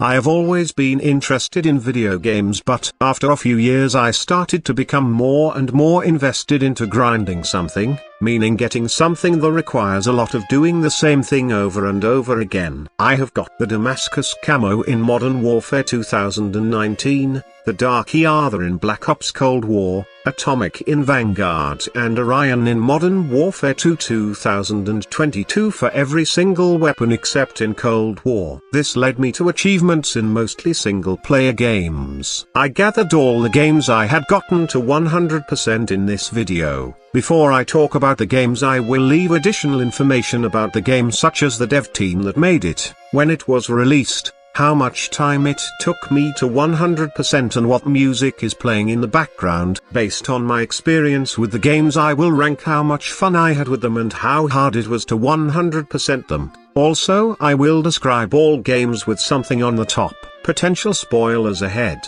I have always been interested in video games, but after a few years I started to become more and more invested into grinding something, meaning getting something that requires a lot of doing the same thing over and over again. I have got the Damascus camo in Modern Warfare 2019, the Dark Earther in Black Ops Cold War, Atomic in Vanguard, and Orion in Modern Warfare 2 2022 for every single weapon except in Cold War. This led me to achievements in mostly single-player games. I gathered all the games I had gotten to 100% in this video. Before I talk about the games, I will leave additional information about the game, such as the dev team that made it, when it was released, how much time it took me to 100%, and what music is playing in the background. Based on my experience with the games, I will rank how much fun I had with them and how hard it was to 100% them. Also, I will describe all games with something on the top. Potential spoilers ahead.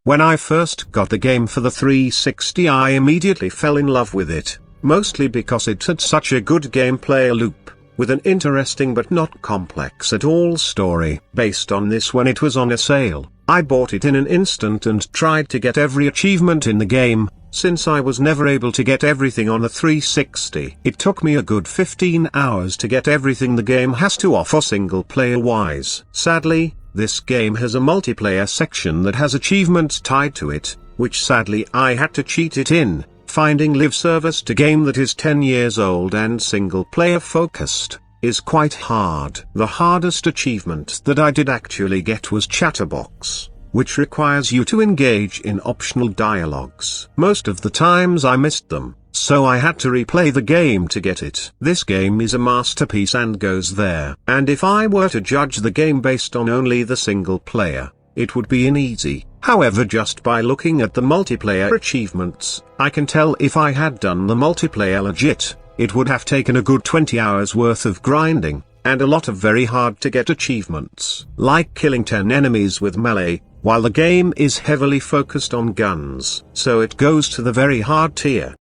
When I first got the game for the 360, I immediately fell in love with it, mostly because it had such a good gameplay loop, with an interesting but not complex at all story. Based on this, when it was on a sale, I bought it in an instant and tried to get every achievement in the game, since I was never able to get everything on the 360. It took me a good 15 hours to get everything the game has to offer single-player wise. Sadly, this game has a multiplayer section that has achievements tied to it, which sadly I had to cheat it in. Finding live service to game that is 10 years old and single-player focused is quite hard. The hardest achievement that I did actually get was Chatterbox, which requires you to engage in optional dialogues. Most of the times I missed them, so I had to replay the game to get it. This game is a masterpiece and goes there. And if I were to judge the game based on only the single player, it would be easy. However, just by looking at the multiplayer achievements, I can tell if I had done the multiplayer legit, it would have taken a good 20 hours worth of grinding, and a lot of very hard to get achievements, like killing 10 enemies with melee, while the game is heavily focused on guns, so it goes to the very hard tier.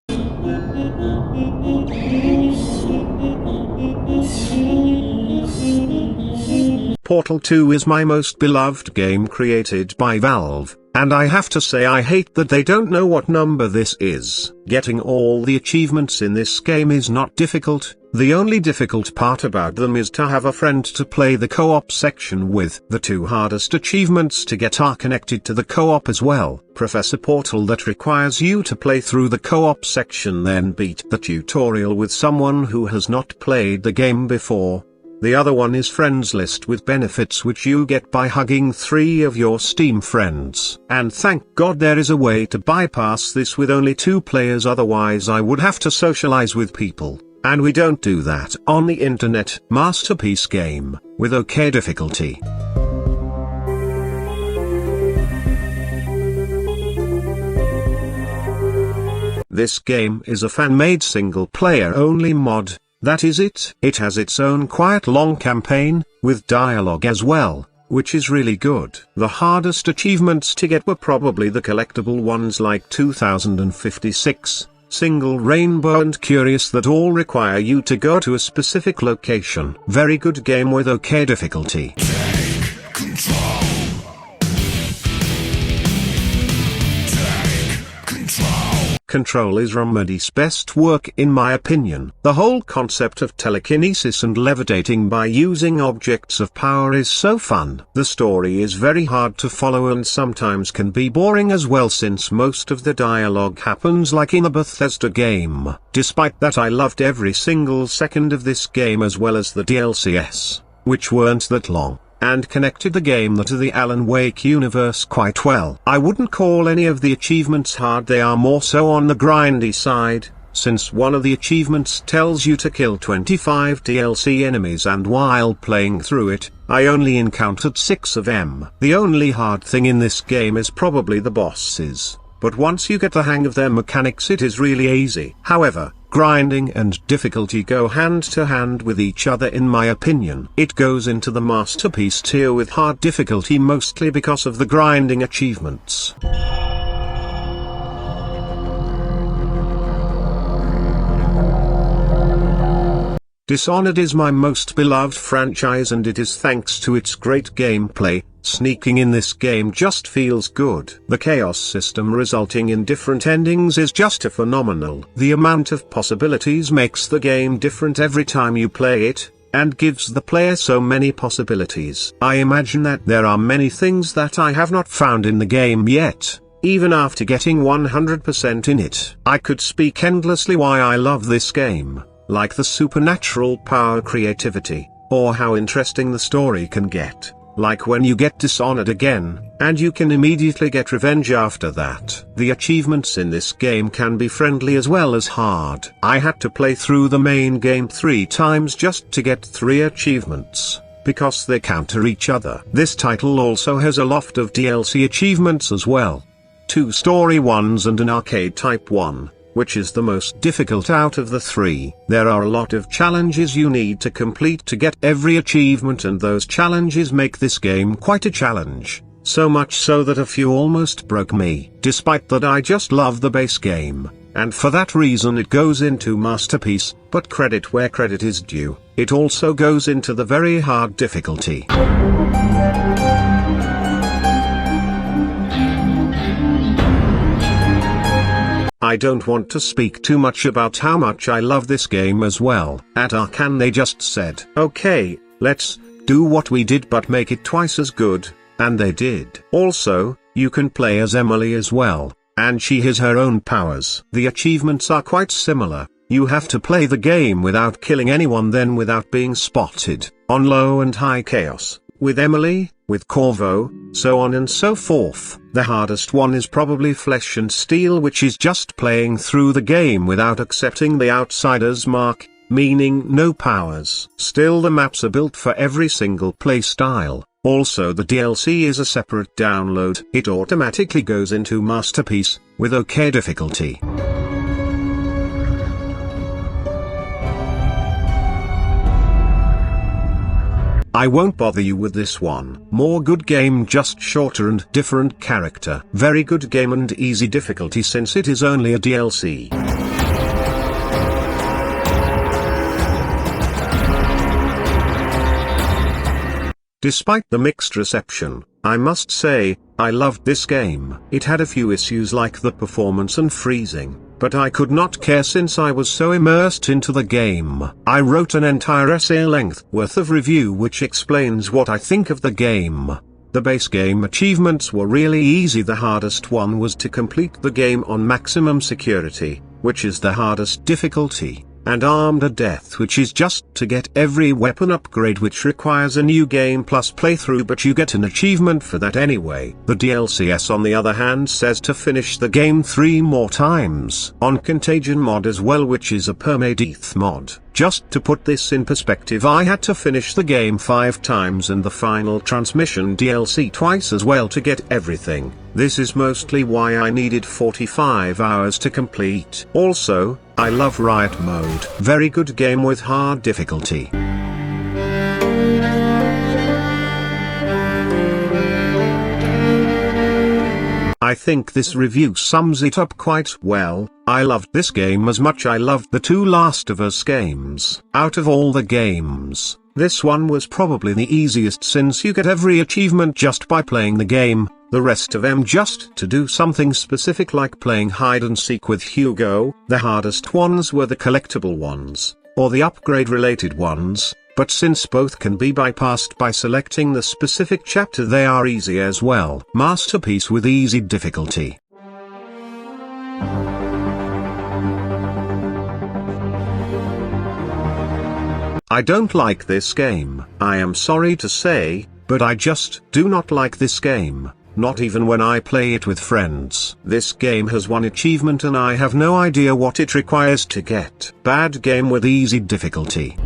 Portal 2 is my most beloved game created by Valve, and I have to say I hate that they don't know what number this is. Getting all the achievements in this game is not difficult, the only difficult part about them is to have a friend to play the co-op section with. The two hardest achievements to get are connected to the co-op as well. Professor Portal, that requires you to play through the co-op section, then beat the tutorial with someone who has not played the game before. The other one is Friends List, with benefits which you get by hugging 3 of your Steam friends. And thank God there is a way to bypass this with only 2 players, otherwise I would have to socialize with people, and we don't do that on the internet. Masterpiece game, with okay difficulty. This game is a fan-made single-player only mod. That is it. It has its own quiet long campaign, with dialogue as well, which is really good. The hardest achievements to get were probably the collectible ones like 2056, Single Rainbow and Curious, that all require you to go to a specific location. Very good game with okay difficulty. Take control. Control is Remedy's best work in my opinion. The whole concept of telekinesis and levitating by using objects of power is so fun. The story is very hard to follow and sometimes can be boring as well, since most of the dialogue happens like in a Bethesda game. Despite that, I loved every single second of this game, as well as the DLCs, which weren't that long, and connected the game to the Alan Wake universe quite well. I wouldn't call any of the achievements hard, they are more so on the grindy side, since one of the achievements tells you to kill 25 DLC enemies, and while playing through it, I only encountered 6 of them. The only hard thing in this game is probably the bosses, but once you get the hang of their mechanics it is really easy. However, grinding and difficulty go hand to hand with each other in my opinion. It goes into the masterpiece tier with hard difficulty mostly because of the grinding achievements. Dishonored is my most beloved franchise, and it is thanks to its great gameplay. Sneaking in this game just feels good. The chaos system resulting in different endings is just phenomenal. The amount of possibilities makes the game different every time you play it, and gives the player so many possibilities. I imagine that there are many things that I have not found in the game yet, even after getting 100% in it. I could speak endlessly why I love this game, like the supernatural power, creativity, or how interesting the story can get. Like when you get dishonored again, and you can immediately get revenge after that. The achievements in this game can be friendly as well as hard. I had to play through the main game 3 times just to get 3 achievements, because they counter each other. This title also has a lot of DLC achievements as well. 2 story ones and an arcade type one, which is the most difficult out of the 3. There are a lot of challenges you need to complete to get every achievement, and those challenges make this game quite a challenge. So much so that a few almost broke me. Despite that, I just love the base game, and for that reason it goes into masterpiece, but credit where credit is due. It also goes into the very hard difficulty. I don't want to speak too much about how much I love this game as well. At Arcan they just said, okay, let's do what we did but make it twice as good, and they did. Also, you can play as Emily as well, and she has her own powers. The achievements are quite similar. You have to play the game without killing anyone, then without being spotted, on low and high chaos, with Emily, with Corvo, so on and so forth. The hardest one is probably Flesh and Steel, which is just playing through the game without accepting the outsider's mark, meaning no powers. Still, the maps are built for every single play style. Also, the DLC is a separate download. It automatically goes into masterpiece, with OK difficulty. I won't bother you with this one. More good game, just shorter and different character. Very good game and easy difficulty since it is only a DLC. Despite the mixed reception, I must say, I loved this game. It had a few issues like the performance and freezing, but I could not care since I was so immersed into the game. I wrote an entire essay length worth of review which explains what I think of the game. The base game achievements were really easy. The hardest one was to complete the game on maximum security, which is the hardest difficulty, and Armed to Death, which is just to get every weapon upgrade, which requires a new game plus playthrough, but you get an achievement for that anyway. The DLCS on the other hand says to finish the game 3 more times. On Contagion mod as well, which is a permadeath mod. Just to put this in perspective, I had to finish the game 5 times and the Final Transmission DLC twice as well to get everything. This is mostly why I needed 45 hours to complete. Also, I love Riot mode. Very good game with hard difficulty. I think this review sums it up quite well. I loved this game as much I loved the 2 Last of Us games. Out of all the games, this one was probably the easiest since you get every achievement just by playing the game, the rest of them just to do something specific like playing hide and seek with Hugo. The hardest ones were the collectible ones, or the upgrade related ones, but since both can be bypassed by selecting the specific chapter, they are easy as well. Masterpiece with easy difficulty. I don't like this game. I am sorry to say, but I just do not like this game. Not even when I play it with friends. This game has one achievement and I have no idea what it requires to get. Bad game with easy difficulty.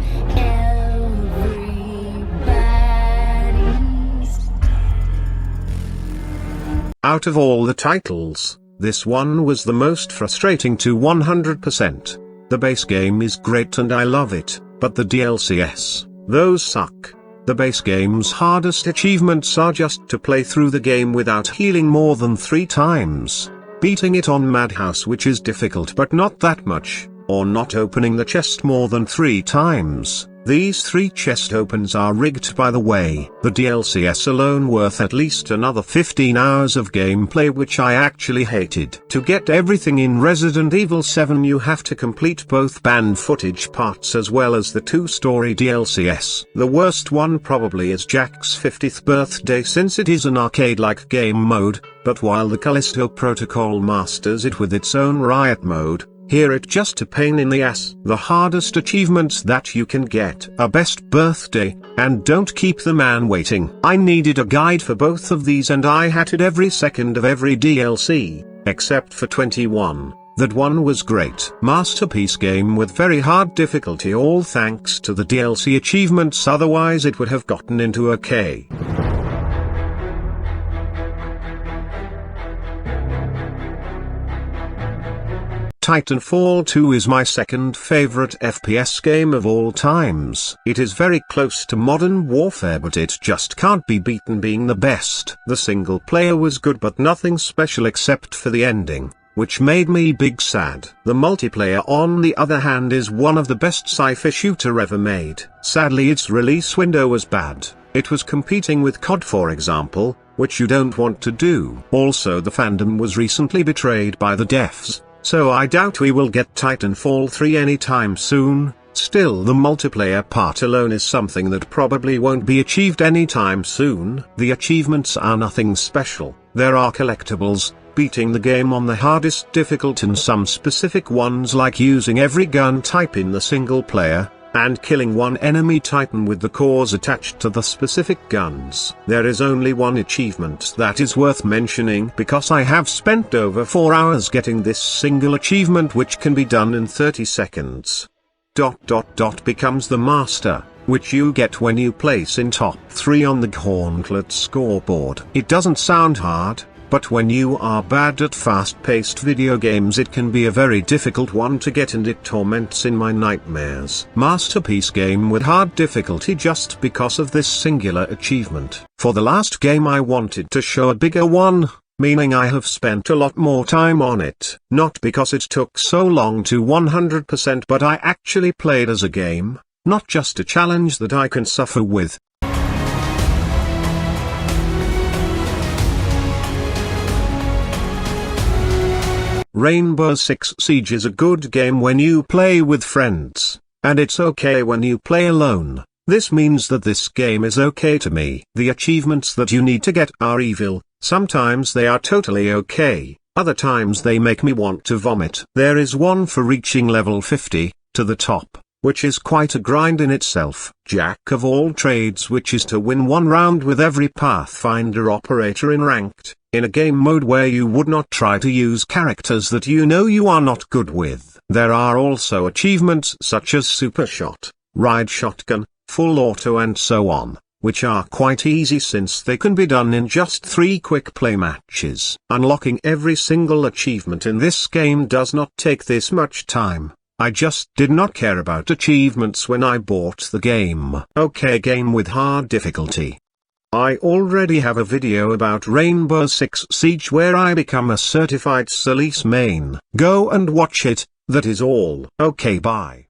Out of all the titles, this one was the most frustrating to 100%. The base game is great and I love it, but the DLCs, those suck. The base game's hardest achievements are just to play through the game without healing more than 3 times, beating it on Madhouse, which is difficult but not that much, or not opening the chest more than 3 times. These 3 chest opens are rigged by the way. The DLCs alone worth at least another 15 hours of gameplay, which I actually hated. To get everything in Resident Evil 7 you have to complete both banned footage parts as well as the 2 story DLCs. The worst one probably is Jack's 50th birthday, since it is an arcade-like game mode, but while the Callisto Protocol masters it with its own riot mode, here it just a pain in the ass. The hardest achievements that you can get are best birthday, and don't keep the man waiting. I needed a guide for both of these and I had it every second of every DLC, except for 21. That one was great. Masterpiece game with very hard difficulty, all thanks to the DLC achievements, otherwise it would have gotten into a K. Titanfall 2 is my second favorite FPS game of all times. It is very close to Modern Warfare, but it just can't be beaten being the best. The single player was good but nothing special except for the ending, which made me big sad. The multiplayer on the other hand is one of the best sci-fi shooter ever made. Sadly its release window was bad. It was competing with COD for example, which you don't want to do. Also the fandom was recently betrayed by the devs, so I doubt we will get Titanfall 3 anytime soon. Still, the multiplayer part alone is something that probably won't be achieved anytime soon. The achievements are nothing special. There are collectibles, beating the game on the hardest difficult, and some specific ones like using every gun type in the single player, and killing one enemy titan with the cores attached to the specific guns. There is only one achievement that is worth mentioning because I have spent over 4 hours getting this single achievement, which can be done in 30 seconds. ... becomes the master, which you get when you place in top 3 on the Gauntlet scoreboard. It doesn't sound hard, but when you are bad at fast-paced video games it can be a very difficult one to get, and it torments in my nightmares. Masterpiece game with hard difficulty just because of this singular achievement. For the last game I wanted to show a bigger one, meaning I have spent a lot more time on it. Not because it took so long to 100%, but I actually played as a game, not just a challenge that I can suffer with. Rainbow Six Siege is a good game when you play with friends, and it's okay when you play alone. This means that this game is okay to me. The achievements that you need to get are evil. Sometimes they are totally okay, other times they make me want to vomit. There is one for reaching level 50, to the top, which is quite a grind in itself. Jack of all trades, which is to win 1 round with every Pathfinder operator in ranked, in a game mode where you would not try to use characters that you know you are not good with. There are also achievements such as Super Shot, Ride Shotgun, Full Auto and so on, which are quite easy since they can be done in just 3 quick play matches. Unlocking every single achievement in this game does not take this much time. I just did not care about achievements when I bought the game. Okay, game with hard difficulty. I already have a video about Rainbow Six Siege where I become a certified Solis main. Go and watch it, that is all. Okay, bye.